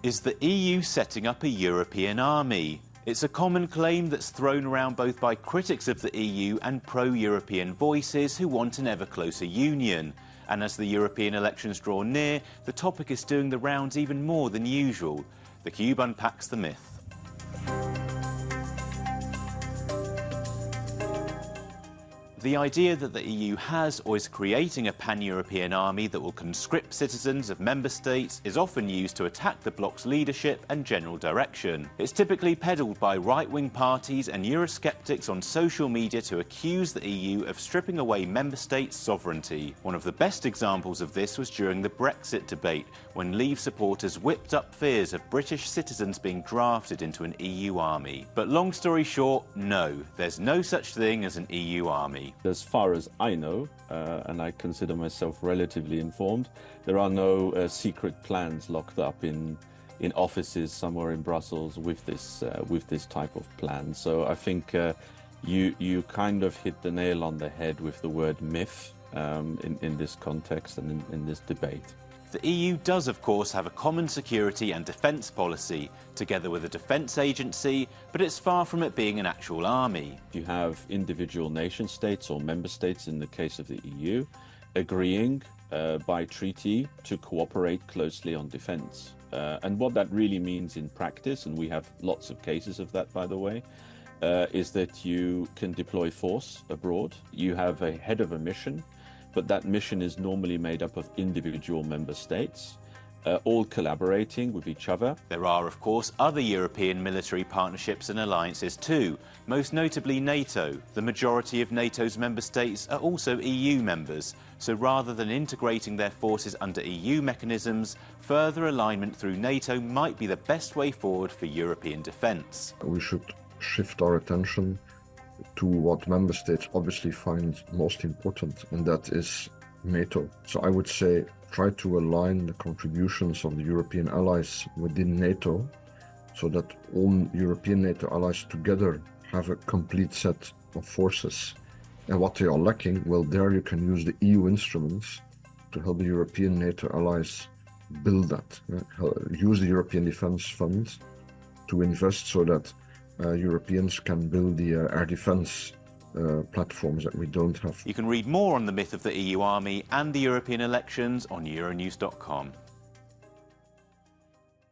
Is the EU setting up a European army? It's a common claim that's thrown around both by critics of the EU and pro-European voices who want an ever closer union. And as the European elections draw near, the topic is doing the rounds even more than usual. theCUBE unpacks the myth. The idea that the EU has or is creating a pan-European army that will conscript citizens of member states is often used to attack the bloc's leadership and general direction. It's typically peddled by right-wing parties and Eurosceptics on social media to accuse the EU of stripping away member states' sovereignty. One of the best examples of this was during the Brexit debate, when Leave supporters whipped up fears of British citizens being drafted into an EU army. But long story short, no, there's no such thing as an EU army. As far as I know, and I consider myself relatively informed, there are no secret plans locked up in offices somewhere in Brussels with this type of plan. So I think you kind of hit the nail on the head with the word myth in this context and in this debate. The EU does, of course, have a common security and defence policy, together with a defence agency, but it's far from it being an actual army. You have individual nation states or member states, in the case of the EU, agreeing by treaty to cooperate closely on defence. And what that really means in practice, and we have lots of cases of that, by the way, is that you can deploy force abroad. You have a head of a mission, but that mission is normally made up of individual member states, all collaborating with each other. There are, of course, other European military partnerships and alliances too, most notably NATO. The majority of NATO's member states are also EU members, so rather than integrating their forces under EU mechanisms, further alignment through NATO might be the best way forward for European defence. We should shift our attention to what member states obviously find most important, and that is NATO. So I would say try to align the contributions of the European allies within NATO so that all European NATO allies together have a complete set of forces. And what they are lacking, well, there you can use the EU instruments to help the European NATO allies build that. Use the European Defence Fund to invest so that Europeans can build the air defence platforms that we don't have. You can read more on the myth of the EU army and the European elections on Euronews.com.